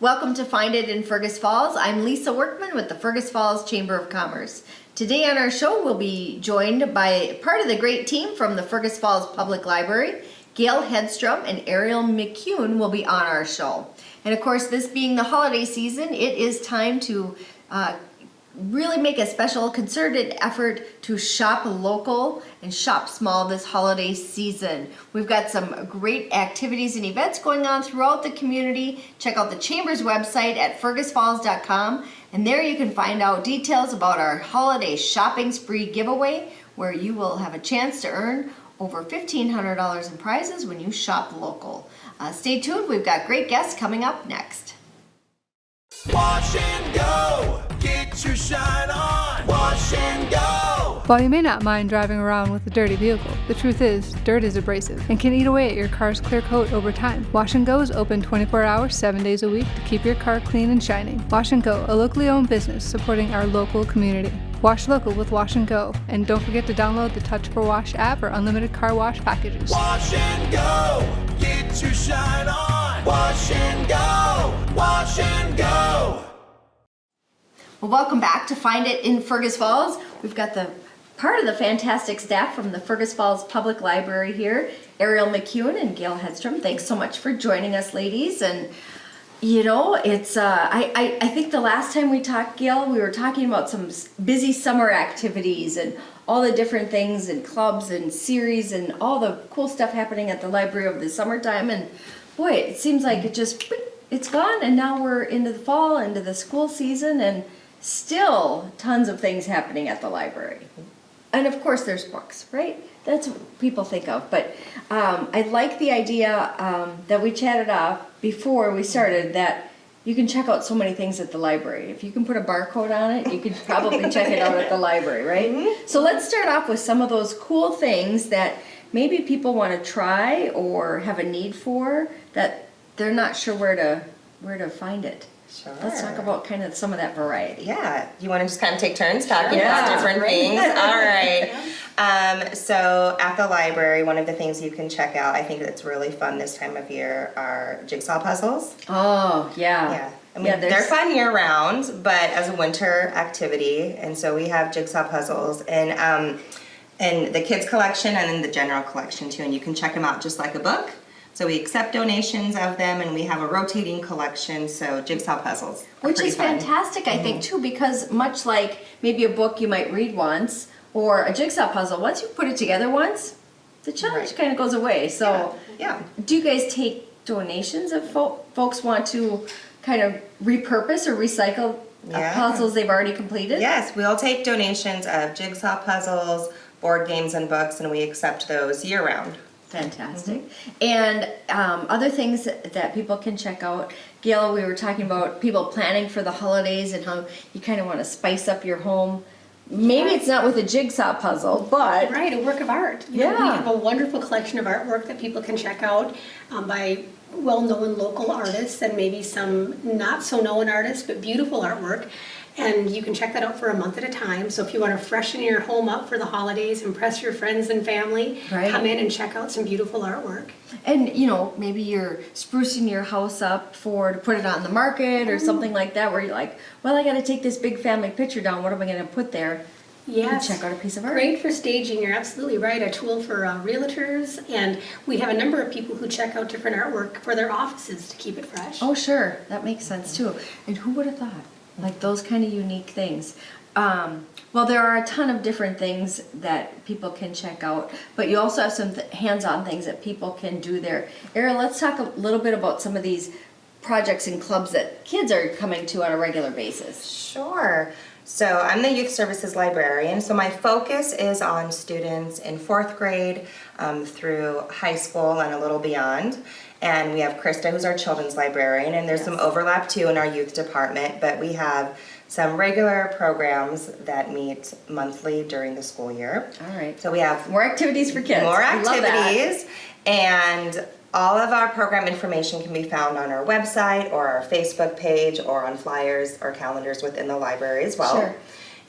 Welcome to Find It in Fergus Falls. I'm Lisa Workman with the Fergus Falls Chamber of Commerce. Today on our show, we'll be joined by part of the great team from the Fergus Falls Public Library. Gail Hedstrom and Ariel McCune will be on our show. And of course, this being the holiday season, it is time to really make a special concerted effort to shop local and shop small this holiday season. We've got some great activities and events going on throughout the community. Check out the Chamber's website at fergusfalls.com, and there you can find out details about our holiday shopping spree giveaway, where you will have a chance to earn over $1,500 in prizes when you shop local. Stay tuned, we've got great guests coming up next. Wash and go, get your shine on. Wash and go. While you may not mind driving around with a dirty vehicle, the truth is, dirt is abrasive and can eat away at your car's clear coat over time. Wash and Go is open 24 hours, 7 days a week to keep your car clean and shining. Wash and Go, a locally owned business supporting our local community. Wash local with Wash and Go, and don't forget to download the Touch for Wash app or unlimited car wash packages. Wash and go, get your shine on. Wash and go, wash and go. Well, welcome back to Find It in Fergus Falls. We've got the part of the fantastic staff from the Fergus Falls Public Library here, Ariel McCune and Gail Hedstrom. Thanks so much for joining us, ladies. And you know, it's I think the last time we talked, Gail, we were talking about some busy summer activities and all the different things and clubs and series and all the cool stuff happening at the library over the summertime. And boy, it seems like it's gone, and now we're into the fall, into the school season, and still tons of things happening at the library. And of course there's books, right? That's what people think of. But I like the idea that we chatted off before we started, that you can check out so many things at the library. If you can put a barcode on it, you could probably check it out at the library, right? Mm-hmm. So let's start off with some of those cool things that maybe people want to try or have a need for, that they're not sure where to find it. Sure. Let's talk about kind of some of that variety. Yeah. You want to just kind of take turns talking about different things? All right. So at the library, one of the things you can check out, I think that's really fun this time of year, are jigsaw puzzles. Oh, yeah. Yeah. I mean, they're fun year-round, but as a winter activity. And so we have jigsaw puzzles in the kids collection and in the general collection too. And you can check them out just like a book. So we accept donations of them, and we have a rotating collection, so jigsaw puzzles. Which is fantastic, I think, too, because much like maybe a book you might read once, or a jigsaw puzzle, once you put it together once, the challenge kind of goes away. So yeah. Do you guys take donations if folks want to kind of repurpose or recycle puzzles they've already completed? Yes, we'll take donations of jigsaw puzzles, board games, and books, and we accept those year-round. Fantastic. And other things that people can check out. Gail, we were talking about people planning for the holidays and how you kind of want to spice up your home. Maybe it's not with a jigsaw puzzle, but... Right, a work of art. You know, we have a wonderful collection of artwork that people can check out by well-known local artists and maybe some not-so-known artists, but beautiful artwork. And you can check that out for a month at a time. So if you want to freshen your home up for the holidays, impress your friends and family, come in and check out some beautiful artwork. And, you know, maybe you're sprucing your house up to put it on the market or something like that, where you're like, well, I got to take this big family picture down. What am I going to put there? Yes. Check out a piece of art. Great for staging. You're absolutely right. A tool for realtors. And we have a number of people who check out different artwork for their offices to keep it fresh. Oh, sure. That makes sense, too. And who would have thought? Like those kind of unique things. Well, there are a ton of different things that people can check out, but you also have some hands-on things that people can do there. Ariel, let's talk a little bit about some of these projects and clubs that kids are coming to on a regular basis. Sure. So I'm the youth services librarian, so my focus is on students in 4th grade through high school and a little beyond. And we have Krista, who's our children's librarian, and there's some overlap too in our youth department, but we have some regular programs that meet monthly during the school year. All right. So we have more activities for kids. More activities, and all of our program information can be found on our website or our Facebook page or on flyers or calendars within the library as well. Sure.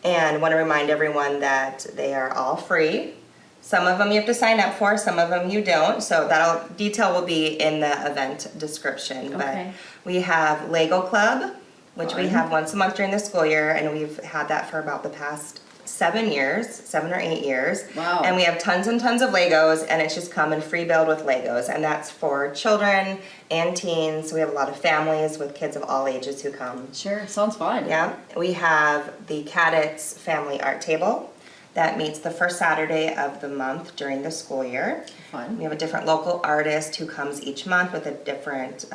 And want to remind everyone that they are all free. Some of them you have to sign up for, some of them you don't. So detail will be in the event description. Okay. But we have Lego Club, which we Fun. have once a month during the school year, and we've had that for about the past 7 or 8 years. Wow. And we have tons and tons of Legos, and it's just come and free build with Legos, and that's for children and teens. So we have a lot of families with kids of all ages who come. Sure, sounds fun. Yeah, we have the Cadets Family Art Table that meets the first Saturday of the month during the school year. Fun. We have a different local artist who comes each month with a different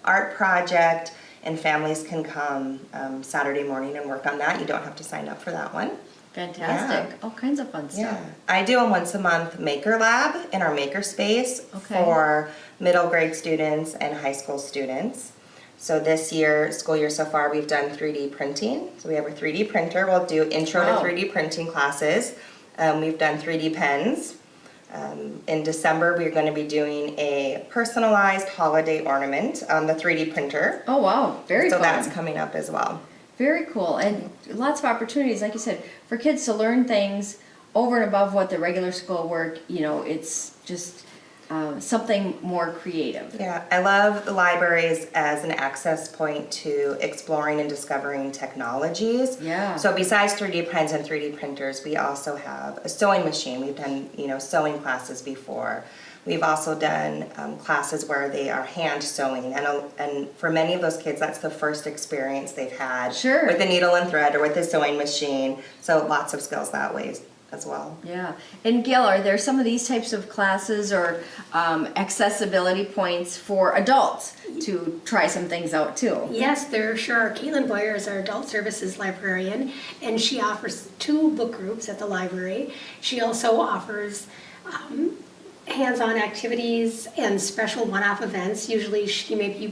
art project, and families can come Saturday morning and work on that. You don't have to sign up for that one. Fantastic. All kinds of fun stuff. Yeah, I do a once a month maker lab in our maker space Okay. for middle grade students and high school students. So this year, school year so far, we've done 3D printing. So we have a 3D printer. We'll do intro Wow. to 3D printing classes. We've done 3D pens. In December, we're going to be doing a personalized holiday ornament on the 3D printer. Oh, wow. Very So fun. that's coming up as well. Very cool. And lots of opportunities, like you said, for kids to learn things over and above what the regular school work, it's just something more creative. Yeah, I love the libraries as an access point to exploring and discovering technologies. Yeah. So besides 3D pens and 3D printers, we also have a sewing machine. We've done, sewing classes before. We've also done classes where they are hand sewing, and for many of those kids, that's the first experience they've had Sure. with the needle and thread or with the sewing machine. So lots of skills that way as well. Yeah. And Gail, are there some of these types of classes or accessibility points for adults to try some things out too? Yes, there sure are. Caitlin Boyer is our adult services librarian, and she offers 2 book groups at the library. She also offers hands-on activities and special one-off events. Usually she maybe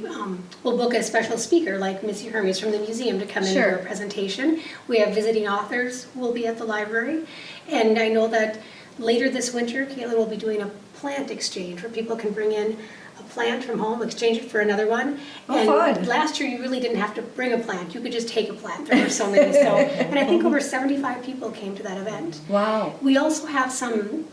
will book a special speaker like Missy Hermes from the museum to come in and Sure. do a presentation. We have visiting authors who will be at the library. And I know that later this winter, Caitlin will be doing a plant exchange where people can bring in a plant from home, exchange it for another one. Oh, and fun. last year you really didn't have to bring a plant. You could just take a plant. There were so many. And I think over 75 people came to that event. Wow. We also have some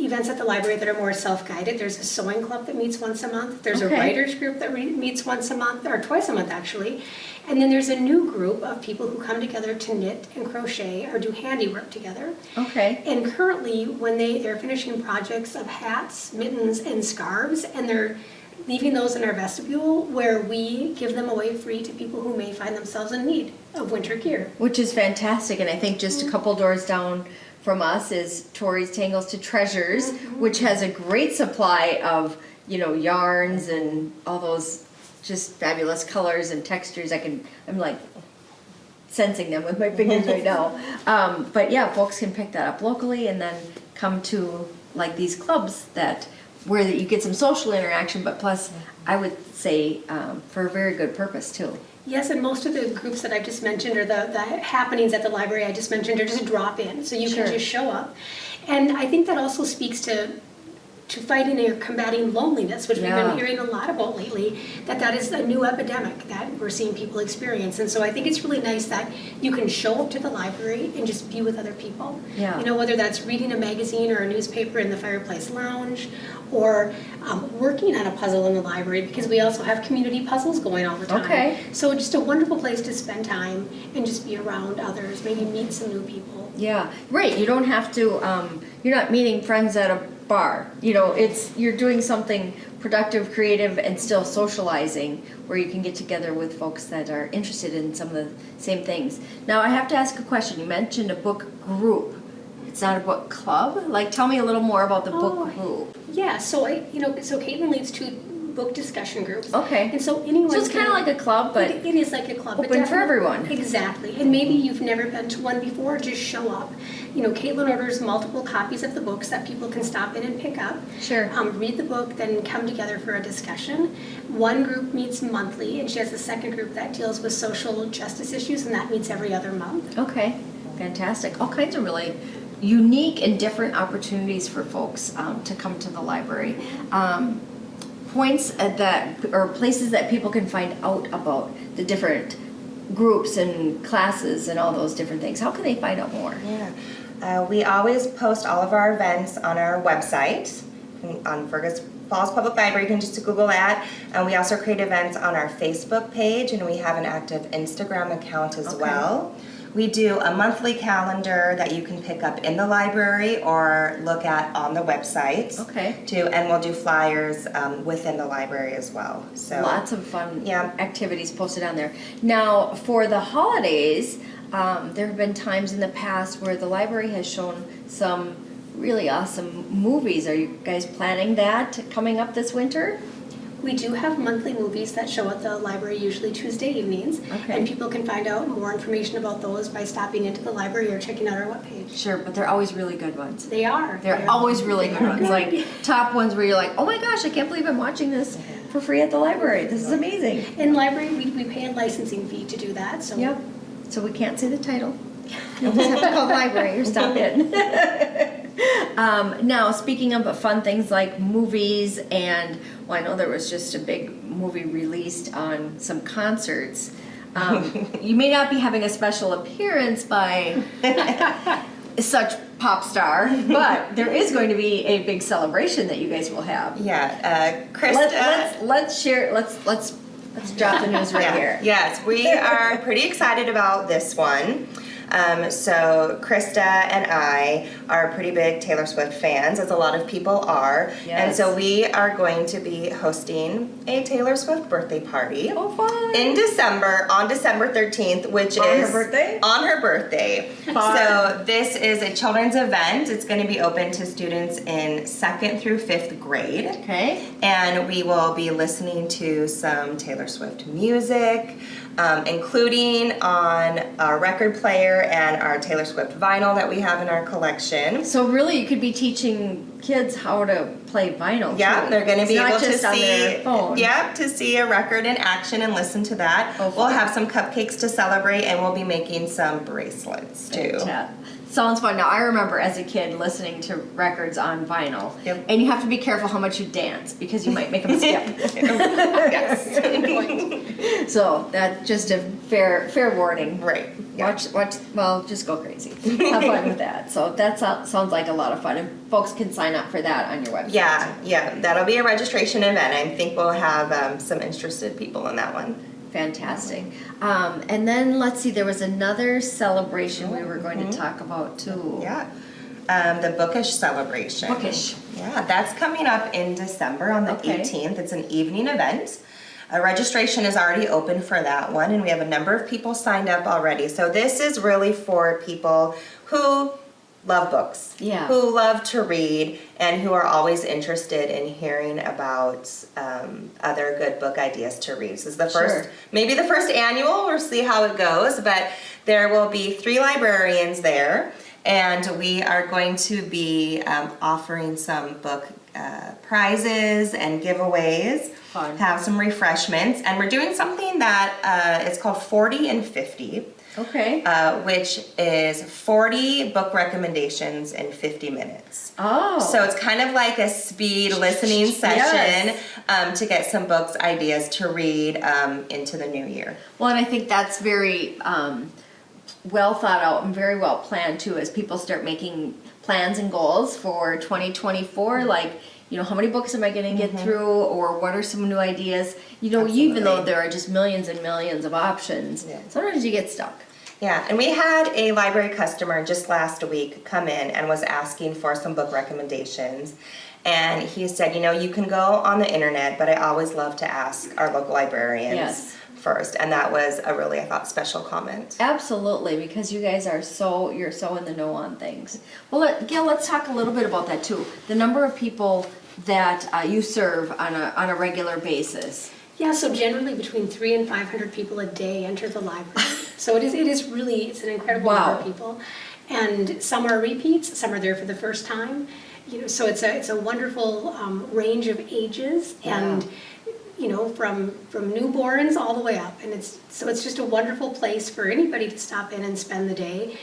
events at the library that are more self-guided. There's a sewing club that meets once a month. There's Okay. a writers group that meets once a month, or twice a month actually. And then there's a new group of people who come together to knit and crochet or do handiwork together. Okay. And currently, when they're finishing projects of hats, mittens, and scarves, and they're leaving those in our vestibule where we give them away free to people who may find themselves in need of winter gear. Which is fantastic. And I think just a couple doors down from us is Tori's Tangles to Treasures, which has a great supply of, yarns and all those just fabulous colors and textures. I'm like sensing them with my fingers right now. But yeah, folks can pick that up locally and then come to like these clubs where you get some social interaction, but plus I would say for a very good purpose too. Yes, and most of the groups that I've just mentioned, or the happenings at the library I just mentioned, are just drop in, so you Sure. can just show up. And I think that also speaks to fighting or combating loneliness, which we've Yeah. been hearing a lot about lately, that is a new epidemic that we're seeing people experience. And so I think it's really nice that you can show up to the library and just be with other people. Yeah. Whether that's reading a magazine or a newspaper in the fireplace lounge, or working on a puzzle in the library, because we also have community puzzles going all the time. Okay. So just a wonderful place to spend time and just be around others, maybe meet some new people. Yeah, right. You don't have to. You're not meeting friends at a bar. You're doing something productive, creative, and still socializing, where you can get together with folks that are interested in some of the same things. Now, I have to ask a question. You mentioned a book group. It's not a book club. Like, tell me a little more about the book group. Yeah, so so Caitlin leads 2 book discussion groups. Okay. And so anyone. So it's kind of like a club, but it is like a club, but open for definitely- everyone. Exactly, and maybe you've never been to one before. Just show up. Caitlin orders multiple copies of the books that people can stop in and pick up. Sure. Read the book, then come together for a discussion. One group meets monthly, and she has a second group that deals with social justice issues, and that meets every other month. Okay, fantastic. All kinds of really unique and different opportunities for folks to come to the library. Points or places that people can find out about the different groups and classes and all those different things. How can they find out more? Yeah. We always post all of our events on our website, on Fergus Falls Public Library. You can just Google that. And we also create events on our Facebook page, and we have an active Instagram account as well. We do a monthly calendar that you can pick up in the library or look at on the website. Okay. And we'll do flyers within the library as well. So Lots of fun activities posted on there. Now, for the holidays, there have been times in the past where the library has shown some really awesome movies. Are you guys planning that coming up this winter? We do have monthly movies that show at the library, usually Tuesday evenings. Okay. And people can find out more information about those by stopping into the library or checking out our webpage. Sure, but they're always really good ones. They are. They're always really good ones. Like top ones where you're like, oh my gosh, I can't believe I'm watching this for free at the library. This is amazing. In library, we pay a licensing fee to do that. So Yep. So we can't say the title. You'll just have to call the library or stop in. Now, speaking of fun things like movies, and well, I know there was just a big movie released on some concerts. You may not be having a special appearance by such pop star, but there is going to be a big celebration that you guys will have. yeah, Krista. Let's share. Let's drop the news right here. Yes, we are pretty excited about this one. So Krista and I are pretty big Taylor Swift fans, as a lot of people are. Yes. And so we are going to be hosting a Taylor Swift birthday party Oh, fun. in December, on December 13th, which On her is birthday? on her birthday. Fun. So this is a children's event. It's going to be open to students in 2nd through 5th grade. Okay. And we will be listening to some Taylor Swift music, including on our record player and our Taylor Swift vinyl that we have in our collection. So really, you could be teaching kids how to play vinyl. Yeah, too. they're going to be It's not able to just on their see, phone. to see a record in action and listen to that. Oh, We'll fun. have some cupcakes to celebrate, and we'll be making some bracelets too. Sounds fun. Now, I remember as a kid listening to records on vinyl, Yep. and you have to be careful how much you dance because you might make them skip. Yes. So that's just a fair warning. Right. Yeah. Watch. Well, just go crazy. Have fun with that. So that sounds like a lot of fun, and folks can sign up for that on your website. Yeah, that'll be a registration event. I think we'll have some interested people in that one. Fantastic. And then let's see, there was another celebration we were going to talk about too. Yeah. The Bookish celebration. Bookish. Yeah, that's coming up in December on the Okay. 18th. It's an evening event. Registration is already open for that one, and we have a number of people signed up already. So this is really for people who love books, who love to read, and who are always interested in hearing about other good book ideas to read. This is the first, maybe the first annual. We'll see how it goes, but there will be 3 librarians there, and we are going to be offering some book prizes and giveaways. Fun. Have some refreshments, and we're doing something that it's called 40 and 50. Okay. Which is 40 book recommendations in 50 minutes. Oh. So it's kind of like a speed listening session to get some books ideas to read into the new year. Well, and I think that's very well thought out and very well planned too, as people start making plans and goals for 2024, like, how many books am I going to get through, or what are some new ideas? Even though there are just millions and millions of options, sometimes you get stuck. Yeah, and we had a library customer just last week come in and was asking for some book recommendations. And he said, you can go on the internet, but I always love to ask our local librarians first. And that was a really, I thought, special comment. Absolutely, because you guys are you're so in the know on things. Well, Gail, let's talk a little bit about that too. The number of people that you serve on a regular basis. Yeah, so generally between 300 and 500 people a day enter the library. So it's an incredible number of people. And some are repeats, some are there for the first time. So it's a wonderful range of ages, and from newborns all the way up. And it's just a wonderful place for anybody to stop in and spend the day,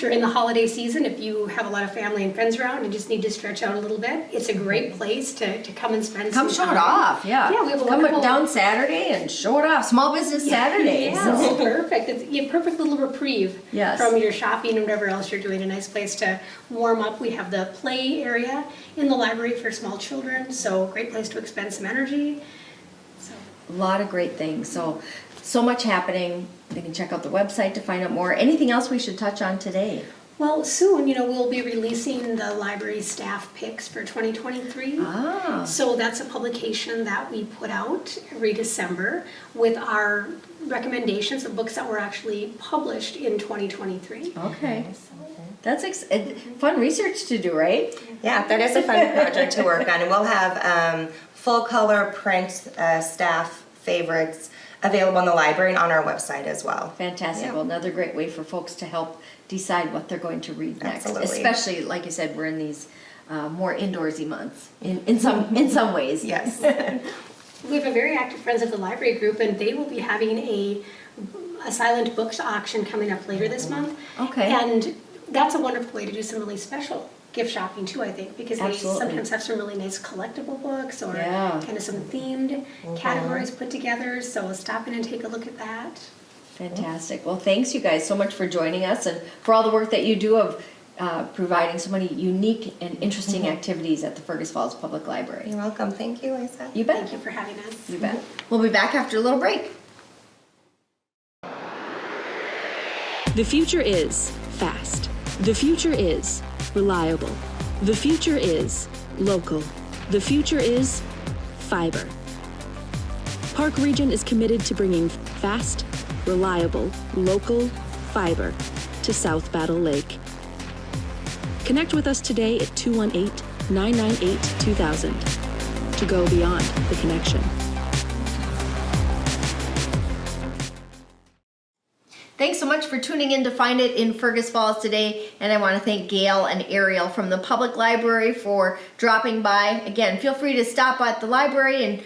during the holiday season, if you have a lot of family and friends around and just need to stretch out a little bit, it's a great place to come and spend Come some show time. it off, yeah. Yeah, we have a Come wonderful- down Saturday and show it off. Small Business Saturday. Yeah, it's perfect. It's a perfect little reprieve Yes. from your shopping and whatever else you're doing. A nice place to warm up. We have the play area in the library for small children, so great place to expend some energy. So. A lot of great things. So much happening. They can check out the website to find out more. Anything else we should touch on today? Well, soon, we'll be releasing the library staff picks for 2023. Ah. So that's a publication that we put out every December with our recommendations of books that were actually published in 2023. Okay. That's fun research to do, right? Yeah, that is a fun project to work on. And we'll have full color print staff favorites available in the library and on our website as well. Fantastic. Yeah. Well, another great way for folks to help decide what they're going to read next. Absolutely. Especially, like you said, we're in these more indoorsy months in some ways. Yes. We have a very active Friends of the Library group, and they will be having a silent books auction coming up later this month. Okay. And that's a wonderful way to do some really special gift shopping too, I think, because they Absolutely. sometimes have some really nice collectible books or Yeah. kind of some themed categories put together. So stop in and take a look at that. Fantastic. Well, thanks you guys so much for joining us and for all the work that you do of providing so many unique and interesting activities at the Fergus Falls Public Library. You're welcome. Thank you, Lisa. You bet. Thank you for having us. You bet. We'll be back after a little break. The future is fast. The future is reliable. The future is local. The future is fiber. Park Region is committed to bringing fast, reliable, local fiber to South Battle Lake. Connect with us today at 218-998-2000 to go beyond the connection. Thanks so much for tuning in to Find It in Fergus Falls today. And I want to thank Gail and Ariel from the Public Library for dropping by. Again, feel free to stop at the library and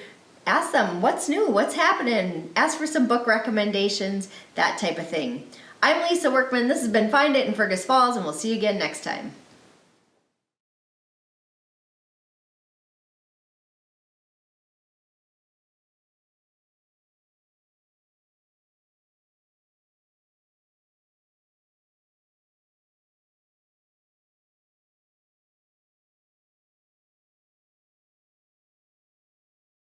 ask them what's new, what's happening, ask for some book recommendations, that type of thing. I'm Lisa Workman. This has been Find It in Fergus Falls, and we'll see you again next time.